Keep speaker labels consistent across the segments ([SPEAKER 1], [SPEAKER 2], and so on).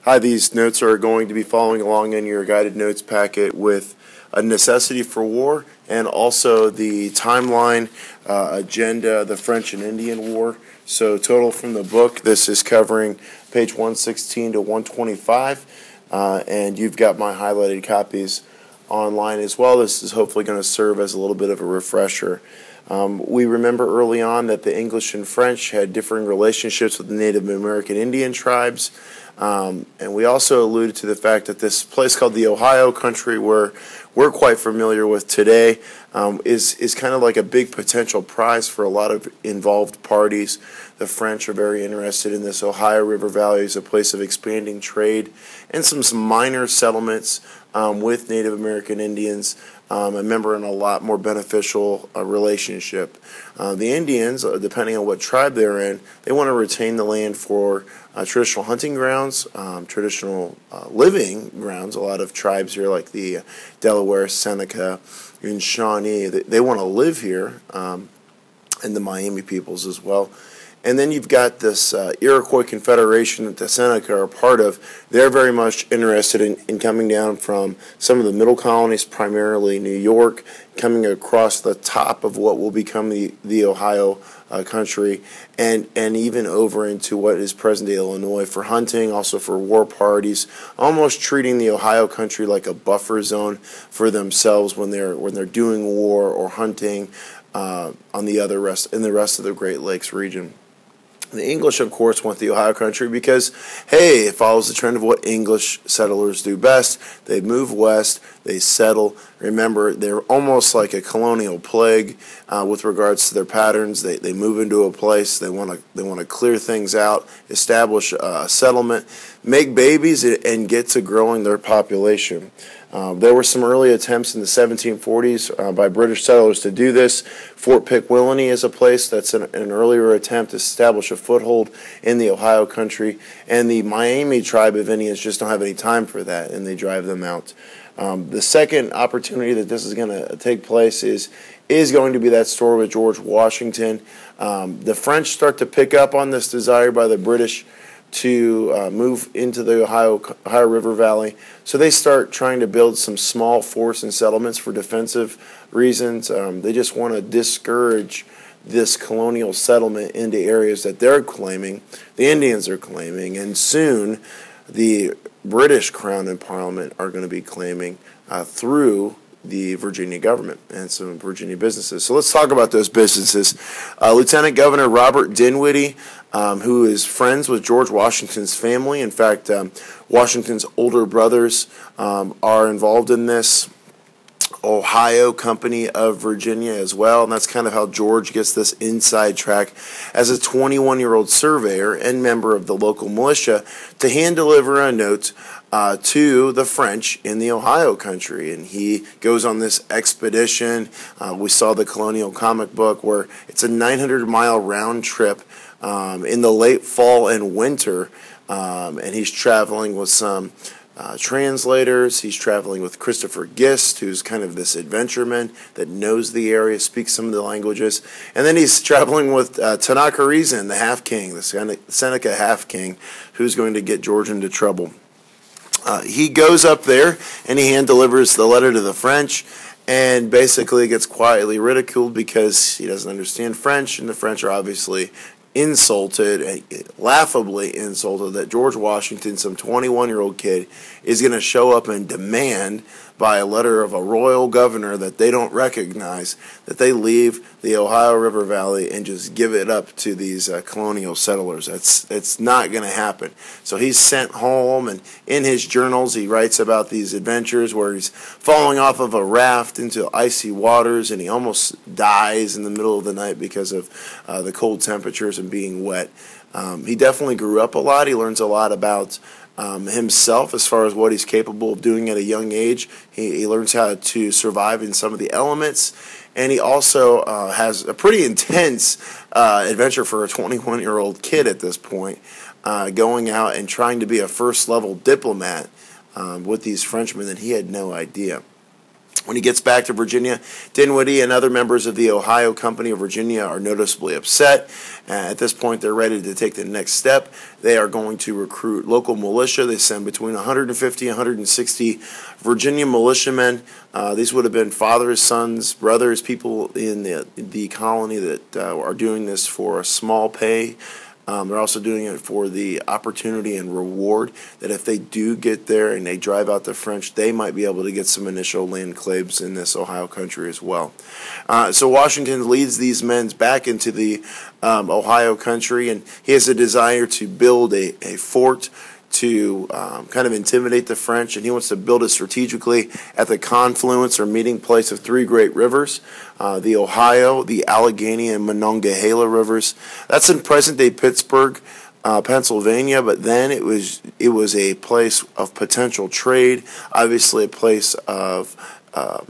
[SPEAKER 1] Hi, these notes are going to be following along in your guided notes packet with a necessity for war and also the timeline, agenda, the French and Indian War. So total from the book, this is covering page 116 to 125, and you've got my highlighted copies online as well. This is hopefully going to serve as a little bit of a refresher. We remember early on that the English and French had differing relationships with the Native American Indian tribes. And we also alluded to the fact that this place called the Ohio country, where we're quite familiar with today, is kind of like a big potential prize for a lot of involved parties. The French are very interested in this Ohio River Valley as a place of expanding trade and some minor settlements with Native American Indians. A member in a lot more beneficial relationship. The Indians, depending on what tribe they're in, they want to retain the land for traditional hunting grounds, traditional living grounds. A lot of tribes here, like the Delaware, Seneca, and Shawnee, they want to live here, and the Miami peoples as well. And then you've got this Iroquois Confederation that the Seneca are a part of. They're very much interested in coming down from some of the middle colonies, primarily New York, coming across the top of what will become the Ohio country, and even over into what is present-day Illinois for hunting, also for war parties, almost treating the Ohio country like a buffer zone for themselves when they're doing war or hunting in the rest of the Great Lakes region. The English, of course, want the Ohio country because, hey, it follows the trend of what English settlers do best. They move west, they settle. Remember, they're almost like a colonial plague with regards to their patterns. They move into a place, they want to clear things out, establish a settlement, make babies, and get to growing their population. There were some early attempts in the 1740s by British settlers to do this. Fort Pickwillonie is a place that's an earlier attempt to establish a foothold in the Ohio country, and the Miami tribe of Indians just don't have any time for that, and they drive them out. The second opportunity that this is going to take place is going to be that story with George Washington. The French start to pick up on this desire by the British to move into the Ohio River Valley. So they start trying to build some small forts and settlements for defensive reasons. They just want to discourage this colonial settlement into areas that they're claiming, the Indians are claiming, and soon the British Crown and Parliament are going to be claiming through the Virginia government and some Virginia businesses. So let's talk about those businesses. Lieutenant Governor Robert Dinwiddie, who is friends with George Washington's family. In fact, Washington's older brothers are involved in this Ohio Company of Virginia as well, and that's kind of how George gets this inside track as a 21-year-old surveyor and member of the local militia to hand deliver a note to the French in the Ohio country. And he goes on this expedition. We saw the colonial comic book where it's a 900-mile round trip in the late fall and winter, and he's traveling with some translators. He's traveling with Christopher Gist, who's kind of this adventureman that knows the area, speaks some of the languages. And then he's traveling with Tanaka Reason, the half-king, the Seneca half-king, who's going to get George into trouble. He goes up there and he hand delivers the letter to the French and basically gets quietly ridiculed because he doesn't understand French, and the French are obviously insulted, laughably insulted, that George Washington, some 21-year-old kid, is going to show up and demand by a letter of a royal governor that they don't recognize that they leave the Ohio River Valley and just give it up to these colonial settlers. It's not going to happen. So he's sent home, and in his journals he writes about these adventures where he's falling off of a raft into icy waters and he almost dies in the middle of the night because of the cold temperatures and being wet. He definitely grew up a lot. He learns a lot about himself as far as what he's capable of doing at a young age. He learns how to survive in some of the elements, and he also has a pretty intense adventure for a 21-year-old kid at this point, going out and trying to be a first-level diplomat with these Frenchmen that he had no idea. When he gets back to Virginia, Dinwiddie and other members of the Ohio Company of Virginia are noticeably upset. At this point, they're ready to take the next step. They are going to recruit local militia. They send between 150 and 160 Virginia militiamen. These would have been fathers, sons, brothers, people in the colony that are doing this for a small pay. They're also doing it for the opportunity and reward that if they do get there and they drive out the French, they might be able to get some initial land claims in this Ohio country as well. So Washington leads these men back into the Ohio country, and he has a desire to build a fort to kind of intimidate the French, and he wants to build it strategically at the confluence or meeting place of three great rivers, the Ohio, the Allegheny, and Monongahela rivers. That's in present-day Pittsburgh, Pennsylvania, but then it was a place of potential trade, obviously a place of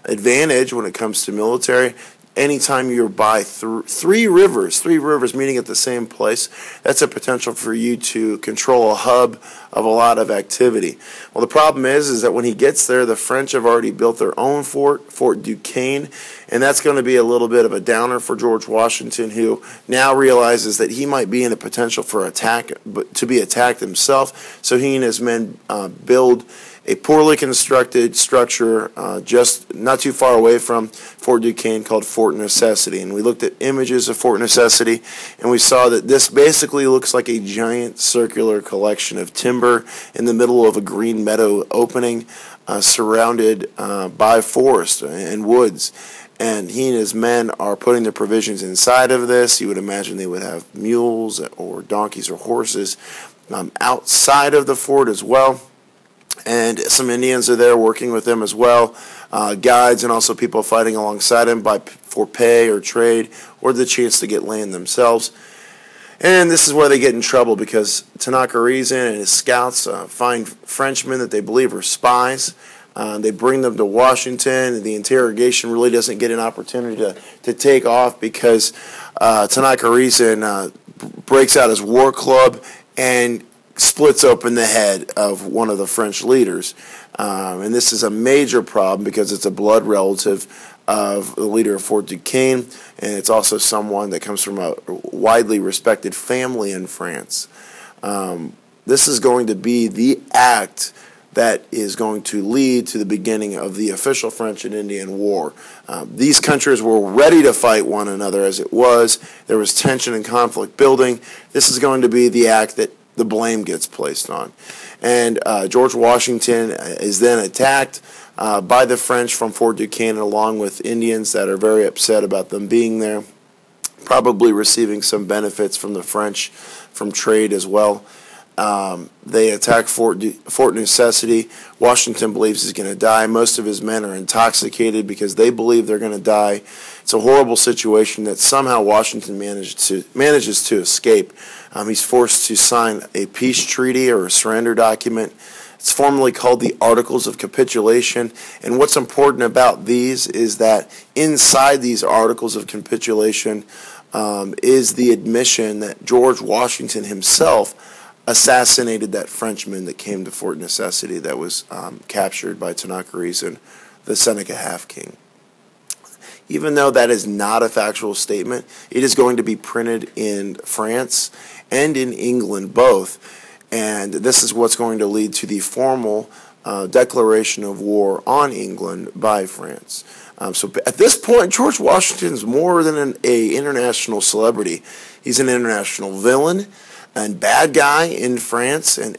[SPEAKER 1] advantage when it comes to military. Anytime you're by three rivers meeting at the same place, that's a potential for you to control a hub of a lot of activity. Well, the problem is that when he gets there, the French have already built their own fort, Fort Duquesne, and that's going to be a little bit of a downer for George Washington, who now realizes that he might be in a potential for attack, but to be attacked himself. So he and his men build a poorly constructed structure just not too far away from Fort Duquesne called Fort Necessity. And we looked at images of Fort Necessity, and we saw that this basically looks like a giant circular collection of timber in the middle of a green meadow opening surrounded by forest and woods. And he and his men are putting their provisions inside of this. You would imagine they would have mules or donkeys or horses outside of the fort as well. And some Indians are there working with them as well, guides and also people fighting alongside him for pay or trade or the chance to get land themselves. And this is where they get in trouble because Tanaka Reason and his scouts find Frenchmen that they believe are spies. They bring them to Washington, and the interrogation really doesn't get an opportunity to take off because Tanaka Reason breaks out his war club and splits open the head of one of the French leaders. And this is a major problem because it's a blood relative of the leader of Fort Duquesne, and it's also someone that comes from a widely respected family in France. This is going to be the act that is going to lead to the beginning of the official French and Indian War. These countries were ready to fight one another as it was. There was tension and conflict building. This is going to be the act that the blame gets placed on. And George Washington is then attacked by the French from Fort Duquesne along with Indians that are very upset about them being there, probably receiving some benefits from the French from trade as well. They attack Fort Necessity. Washington believes he's going to die. Most of his men are intoxicated because they believe they're going to die. It's a horrible situation that somehow Washington manages to escape. He's forced to sign a peace treaty or a surrender document. It's formally called the Articles of Capitulation. And what's important about these is that inside these Articles of Capitulation is the admission that George Washington himself assassinated that Frenchman that came to Fort Necessity that was captured by Tanaka Reason, the Seneca Half-King. Even though that is not a factual statement, it is going to be printed in France and in England both, and this is what's going to lead to the formal declaration of war on England by France. So at this point, George Washington is more than an international celebrity. He's an international villain and bad guy in France and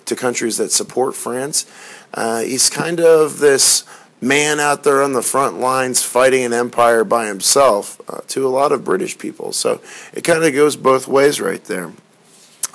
[SPEAKER 1] to countries that support France. He's kind of this man out there on the front lines fighting an empire by himself to a lot of British people. So it kind of goes both ways right there.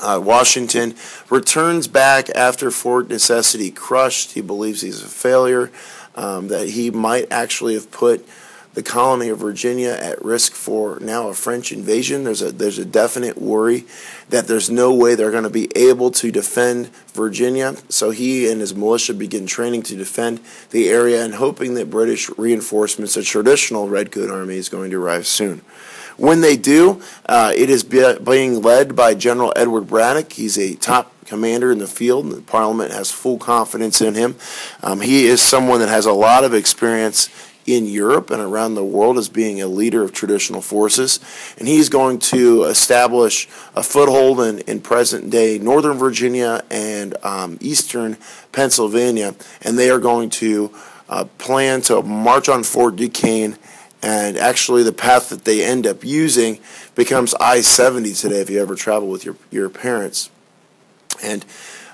[SPEAKER 1] Washington returns back after Fort Necessity crushed. He believes he's a failure, that he might actually have put the colony of Virginia at risk for now a French invasion. There's a definite worry that there's no way they're going to be able to defend Virginia. So he and his militia begin training to defend the area and hoping that British reinforcements, a traditional Red Coat army, is going to arrive soon. When they do, it is being led by General Edward Braddock. He's a top commander in the field, and the Parliament has full confidence in him. He is someone that has a lot of experience in Europe and around the world as being a leader of traditional forces, and he's going to establish a foothold in present-day Northern Virginia and Eastern Pennsylvania, and they are going to plan to march on Fort Duquesne. And actually, the path that they end up using becomes I-70 today if you ever travel with your parents. And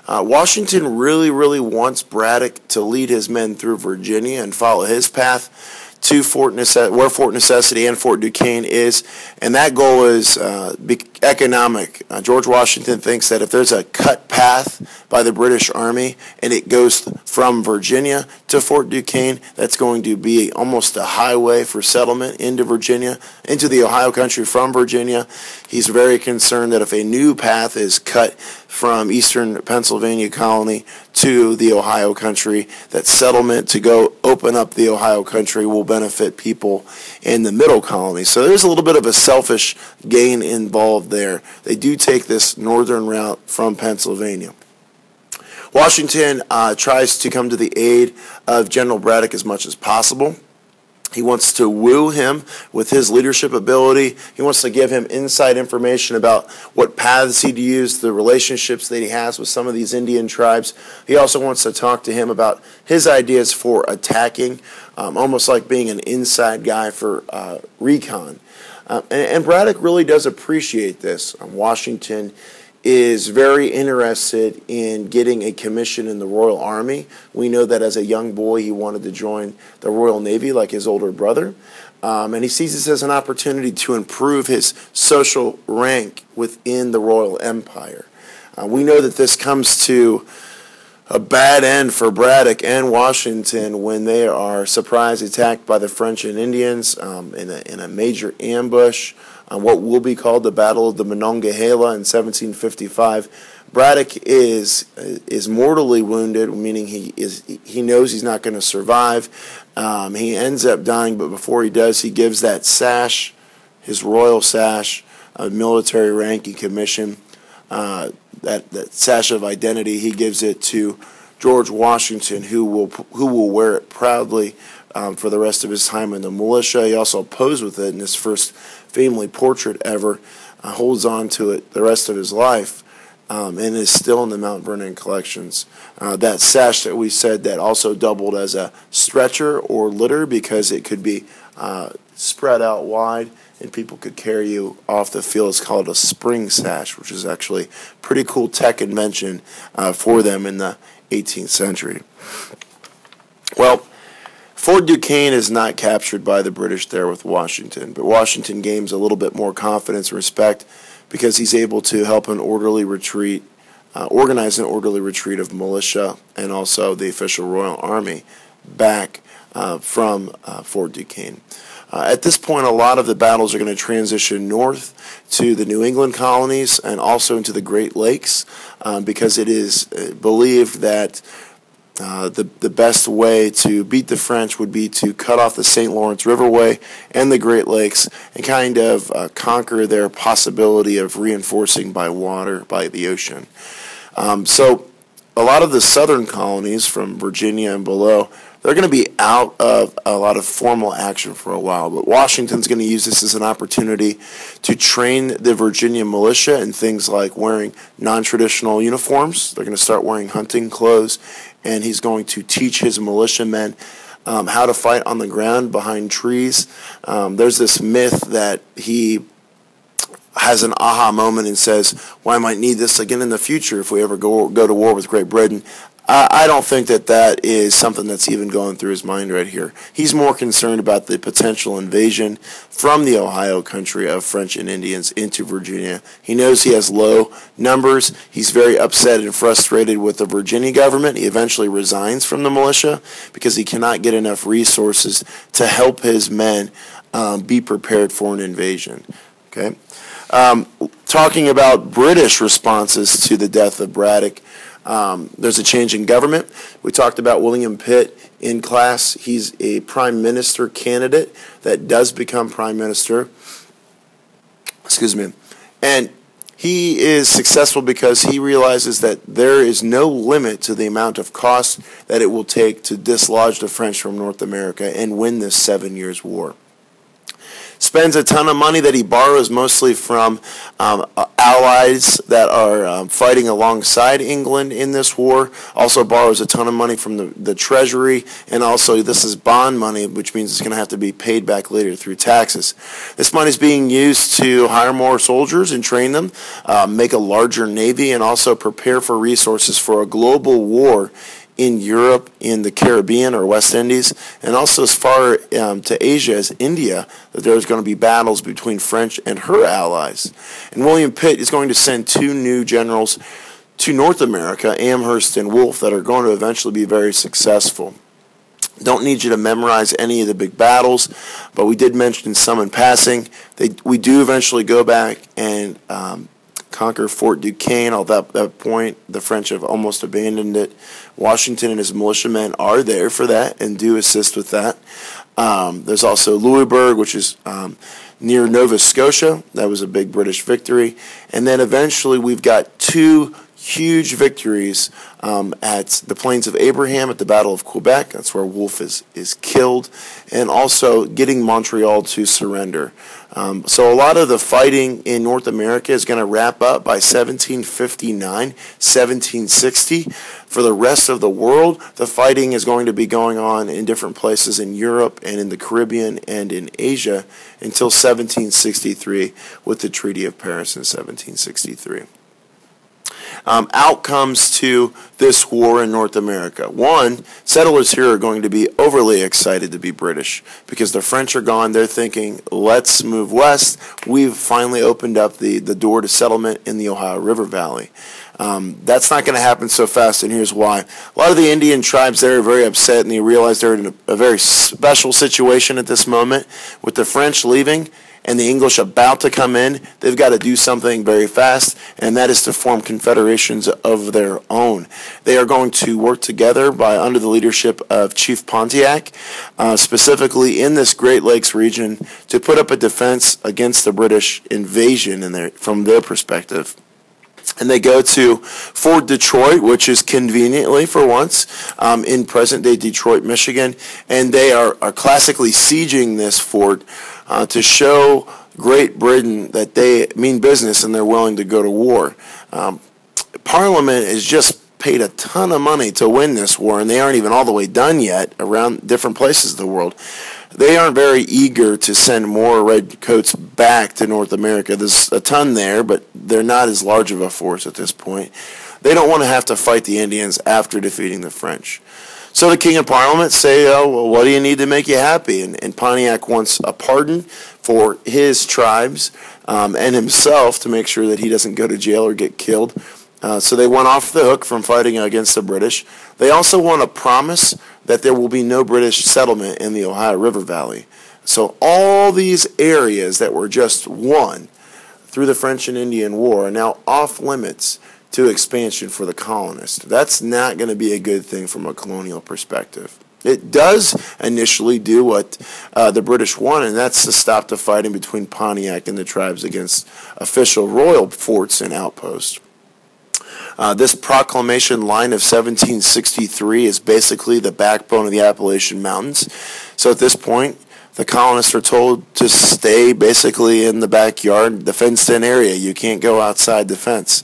[SPEAKER 1] Washington really, really wants Braddock to lead his men through Virginia and follow his path to where Fort Necessity and Fort Duquesne is, and that goal is economic. George Washington thinks that if there's a cut path by the British Army and it goes from Virginia to Fort Duquesne, that's going to be almost a highway for settlement into Virginia, into the Ohio country from Virginia. He's very concerned that if a new path is cut from eastern Pennsylvania colony to the Ohio country, that settlement to go open up the Ohio country will benefit people in the middle colony. So there's a little bit of a selfish gain involved there. They do take this northern route from Pennsylvania. Washington tries to come to the aid of General Braddock as much as possible. He wants to woo him with his leadership ability. He wants to give him inside information about what paths he'd use, the relationships that he has with some of these Indian tribes. He also wants to talk to him about his ideas for attacking, almost like being an inside guy for recon. And Braddock really does appreciate this. Washington is very interested in getting a commission in the Royal Army. We know that as a young boy he wanted to join the Royal Navy like his older brother. And he sees this as an opportunity to improve his social rank within the Royal Empire. We know that this comes to a bad end for Braddock and Washington when they are surprise attacked by the French and Indians in a major ambush on what will be called the Battle of the Monongahela in 1755. Braddock is mortally wounded, meaning he knows he's not going to survive. He ends up dying, but before he does, he gives that sash, his royal sash, a military rank and commission, that sash of identity. He gives it to George Washington, who will wear it proudly for the rest of his time in the militia. He also posed with it in his first family portrait ever, holds on to it the rest of his life, and is still in the Mount Vernon collections. That sash that we said that also doubled as a stretcher or litter because it could be spread out wide and people could carry you off the field. It's called a spring sash, which is actually pretty cool tech invention for them in the 18th century. Well, Fort Duquesne is not captured by the British there with Washington, but Washington gains a little bit more confidence and respect because he's able to help an orderly retreat, organize an orderly retreat of militia and also the official Royal Army back from Fort Duquesne. At this point, a lot of the battles are going to transition north to the New England colonies and also into the Great Lakes because it is believed that the best way to beat the French would be to cut off the St. Lawrence Riverway and the Great Lakes and kind of conquer their possibility of reinforcing by water, by the ocean. So a lot of the southern colonies from Virginia and below, they're going to be out of a lot of formal action for a while, but Washington's going to use this as an opportunity to train the Virginia militia in things like wearing non-traditional uniforms. They're going to start wearing hunting clothes, and he's going to teach his militiamen how to fight on the ground behind trees. There's this myth that he has an aha moment and says, well, I might need this again in the future if we ever go to war with Great Britain. I don't think that is something that's even going through his mind right here. He's more concerned about the potential invasion from the Ohio country of French and Indians into Virginia. He knows he has low numbers. He's very upset and frustrated with the Virginia government. He eventually resigns from the militia because he cannot get enough resources to help his men be prepared for an invasion. Okay, talking about British responses to the death of Braddock. There's a change in government. We talked about William Pitt in class. He's a prime minister candidate that does become prime minister. Excuse me. And he is successful because he realizes that there is no limit to the amount of cost that it will take to dislodge the French from North America and win this 7 Years' War. Spends a ton of money that he borrows mostly from allies that are fighting alongside England in this war. Also borrows a ton of money from the Treasury, and also this is bond money, which means it's going to have to be paid back later through taxes. This money is being used to hire more soldiers and train them, make a larger navy, and also prepare for resources for a global war in Europe, in the Caribbean or West Indies, and also as far to Asia as India, that there's going to be battles between French and her allies. And William Pitt is going to send 2 new generals to North America, Amherst and Wolfe, that are going to eventually be very successful. Don't need you to memorize any of the big battles, but we did mention some in passing. We do eventually go back and conquer Fort Duquesne. At that point, the French have almost abandoned it. Washington and his militiamen are there for that and do assist with that. There's also Louisburg, which is near Nova Scotia. That was a big British victory. And then eventually we've got 2 huge victories at the Plains of Abraham at the Battle of Quebec. That's where Wolfe is killed. And also getting Montreal to surrender. So a lot of the fighting in North America is going to wrap up by 1759, 1760. For the rest of the world, the fighting is going to be going on in different places in Europe and in the Caribbean and in Asia until 1763 with the Treaty of Paris in 1763. Outcomes to this war in North America. One, settlers here are going to be overly excited to be British because the French are gone. They're thinking, let's move west. We've finally opened up the door to settlement in the Ohio River Valley. That's not going to happen so fast, and here's why. A lot of the Indian tribes there are very upset, and they realize they're in a very special situation at this moment. With the French leaving and the English about to come in, they've got to do something very fast, and that is to form confederations of their own. They are going to work together under the leadership of Chief Pontiac, specifically in this Great Lakes region, to put up a defense against the British invasion from their perspective. And they go to Fort Detroit, which is conveniently, for once, in present-day Detroit, Michigan. And they are classically sieging this fort to show Great Britain that they mean business and they're willing to go to war. Parliament has just paid a ton of money to win this war, and they aren't even all the way done yet around different places of the world. They aren't very eager to send more redcoats back to North America. There's a ton there, but they're not as large of a force at this point. They don't want to have to fight the Indians after defeating the French. So the King and Parliament say, oh, well, what do you need to make you happy? And Pontiac wants a pardon for his tribes and himself to make sure that he doesn't go to jail or get killed. So they went off the hook from fighting against the British. They also want a promise that there will be no British settlement in the Ohio River Valley. So all these areas that were just won through the French and Indian War are now off limits to expansion for the colonists. That's not going to be a good thing from a colonial perspective. It does initially do what the British want, and that's to stop the fighting between Pontiac and the tribes against official royal forts and outposts. This Proclamation Line of 1763 is basically the backbone of the Appalachian Mountains. So at this point, the colonists are told to stay basically in the backyard, the fenced-in area. You can't go outside the fence.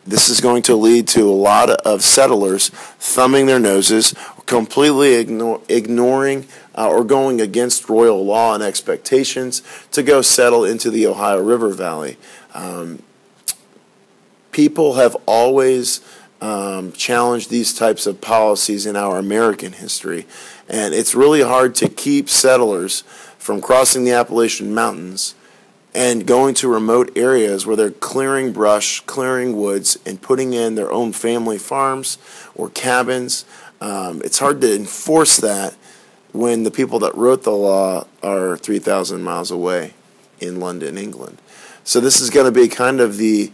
[SPEAKER 1] This is going to lead to a lot of settlers thumbing their noses, completely ignoring or going against royal law and expectations to go settle into the Ohio River Valley. People have always challenged these types of policies in our American history, and it's really hard to keep settlers from crossing the Appalachian Mountains and going to remote areas where they're clearing brush, clearing woods, and putting in their own family farms or cabins. It's hard to enforce that when the people that wrote the law are 3,000 miles away in London, England. So this is going to be kind of the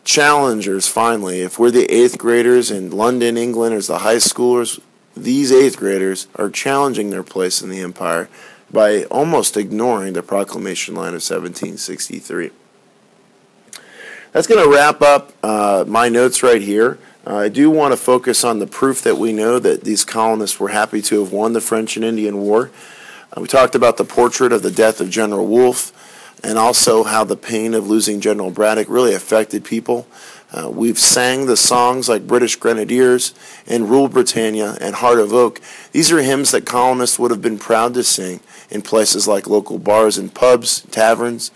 [SPEAKER 1] challengers, finally. If we're the 8th graders in London, England, as the high schoolers, these 8th graders are challenging their place in the empire, by almost ignoring the Proclamation Line of 1763. That's going to wrap up my notes right here. I do want to focus on the proof that we know that these colonists were happy to have won the French and Indian War. We talked about the portrait of the death of General Wolfe, and also how the pain of losing General Braddock really affected people. We've sang the songs like British Grenadiers and Rule Britannia and Heart of Oak. These are hymns that colonists would have been proud to sing in places like local bars and pubs, taverns,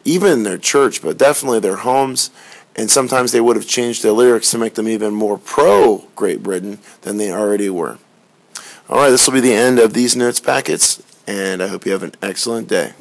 [SPEAKER 1] even in their church, but definitely their homes. And sometimes they would have changed their lyrics to make them even more pro-Great Britain than they already were. All right, this will be the end of these notes packets, and I hope you have an excellent day.